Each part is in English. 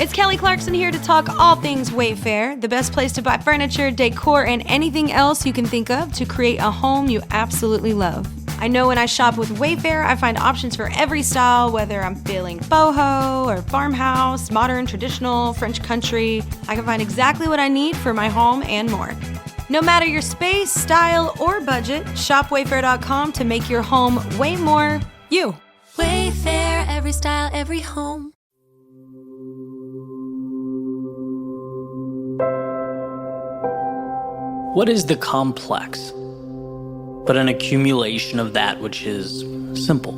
It's Kelly Clarkson here to talk all things Wayfair, the best place to buy furniture, decor, and anything else you can think of to create a home you absolutely love. I know when I shop with Wayfair, I find options for every style, whether I'm feeling boho or farmhouse, modern, traditional, French country. I can find exactly what I need for my home and more. No matter your space, style, or budget, shop Wayfair.com to make your home way more you. Wayfair, every style, every home. What is the complex, but an accumulation of that which is simple?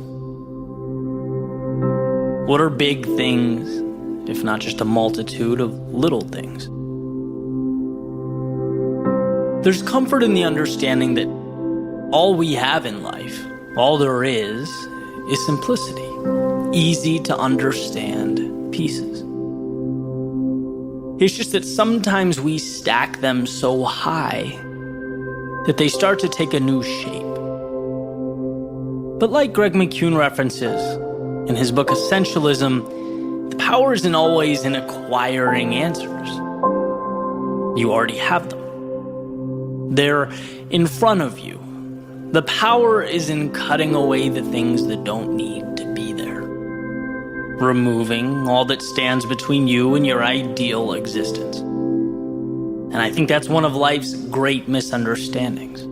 What are big things, if not just a multitude of little things? There's comfort in the understanding that all we have in life, all there is simplicity, easy to understand pieces. It's just that sometimes we stack them so high that they start to take a new shape. But like Greg McKeown references in his book Essentialism, the power isn't always in acquiring answers. You already have them. They're in front of you. The power is in cutting away the things that don't need to be there. Removing all that stands between you and your ideal existence. And I think that's one of life's great misunderstandings.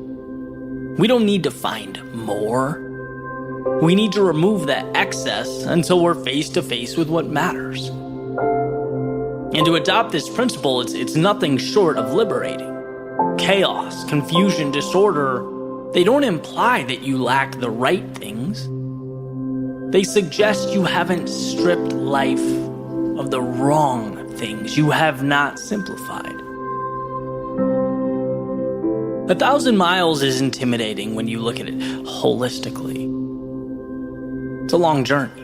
We don't need to find more. We need to remove that excess until we're face to face with what matters. And to adopt this principle, it's nothing short of liberating. Chaos, confusion, disorder, they don't imply that you lack the right things. They suggest you haven't stripped life of the wrong things. You have not simplified. 1,000 miles is intimidating when you look at it holistically. It's a long journey.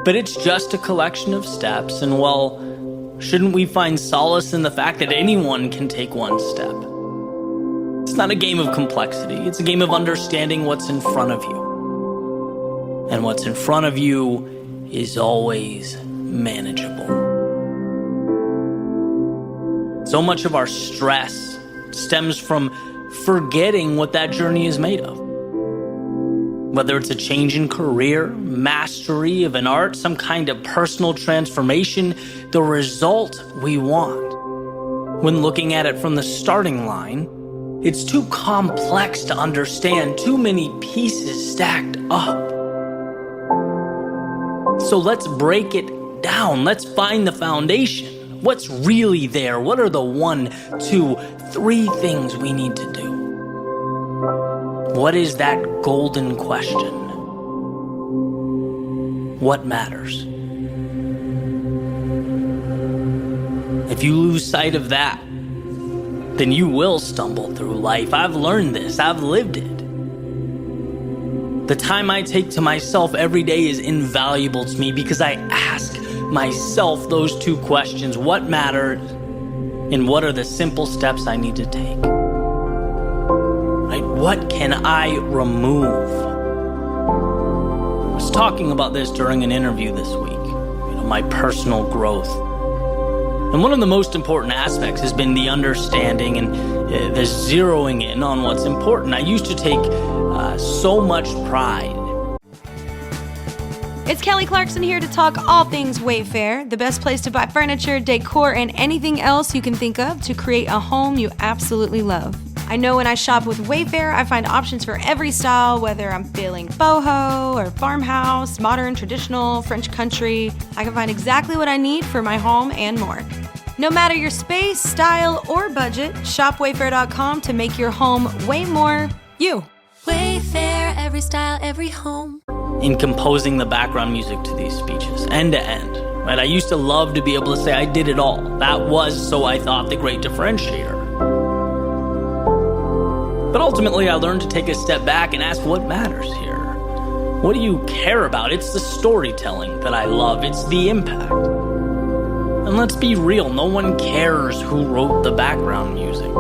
But it's just a collection of steps, and well, shouldn't we find solace in the fact that anyone can take one step? It's not a game of complexity. It's a game of understanding what's in front of you. And what's in front of you is always manageable. So much of our stress stems from forgetting what that journey is made of. Whether it's a change in career, mastery of an art, some kind of personal transformation, the result we want. When looking at it from the starting line, it's too complex to understand, too many pieces stacked up. So let's break it down. Let's find the foundation. What's really there? What are the 1, 2, 3 things we need to do? What is that golden question? What matters? If you lose sight of that, then you will stumble through life. I've learned this. I've lived it. The time I take to myself every day is invaluable to me because I ask myself those 2 questions. What matters? And what are the simple steps I need to take? Right? What can I remove? I was talking about this during an interview this week. My personal growth. And one of the most important aspects has been the understanding and the zeroing in on what's important. I used to take so much pride. It's Kelly Clarkson here to talk all things Wayfair, the best place to buy furniture, decor, and anything else you can think of to create a home you absolutely love. I know when I shop with Wayfair, I find options for every style, whether I'm feeling boho or farmhouse, modern, traditional, French country. I can find exactly what I need for my home and more. No matter your space, style, or budget, shop Wayfair.com to make your home way more you. Wayfair, every style, every home. In composing the background music to these speeches, end to end, right? I used to love to be able to say I did it all. That was, so I thought, the great differentiator. But ultimately, I learned to take a step back and ask what matters here. What do you care about? It's the storytelling that I love. It's the impact. And let's be real, no one cares who wrote the background music.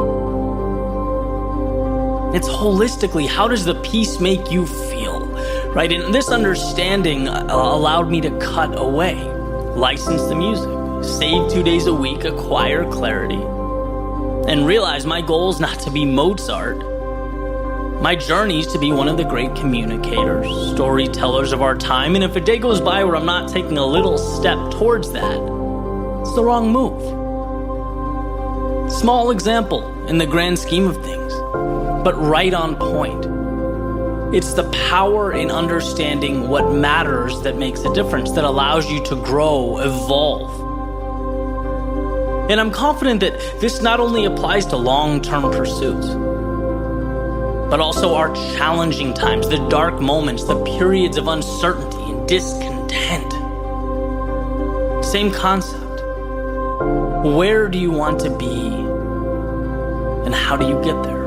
It's holistically, how does the piece make you feel, right? And this understanding allowed me to cut away. license the music, save 2 days a week, acquire clarity, and realize my goal is not to be Mozart. My journey is to be one of the great communicators, storytellers of our time, and if a day goes by where I'm not taking a little step towards that, it's the wrong move. Small example in the grand scheme of things, but right on point. It's the power in understanding what matters that makes a difference, that allows you to grow, evolve. And I'm confident that this not only applies to long-term pursuits, but also our challenging times, the dark moments, the periods of uncertainty and discontent. Same concept. Where do you want to be, and how do you get there?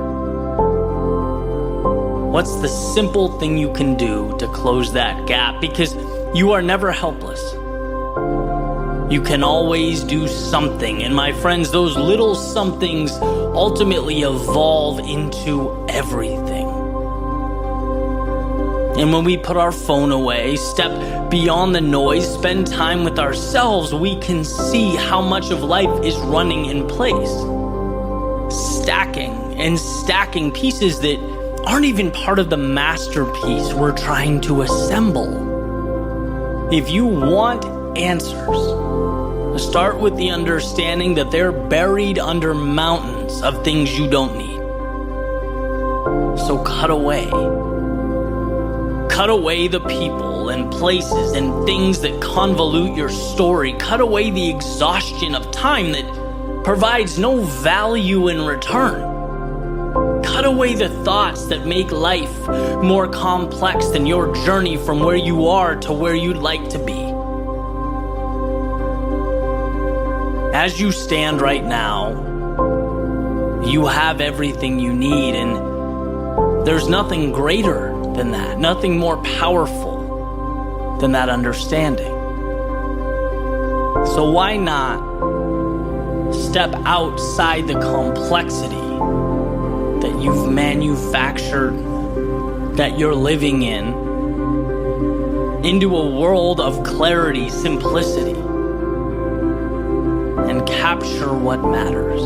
What's the simple thing you can do to close that gap? Because you are never helpless. You can always do something. And my friends, those little somethings ultimately evolve into everything. And when we put our phone away, step beyond the noise, spend time with ourselves, we can see how much of life is running in place. Stacking and stacking pieces that aren't even part of the masterpiece we're trying to assemble. If you want answers, start with the understanding that they're buried under mountains of things you don't need. So cut away. Cut away the people and places and things that convolute your story. Cut away the exhaustion of time that provides no value in return. Cut away the thoughts that make life more complex than your journey from where you are to where you'd like to be. As you stand right now, you have everything you need, and there's nothing greater than that, nothing more powerful than that understanding. So why not step outside the complexity that you've manufactured, that you're living in, into a world of clarity, simplicity, and capture what matters.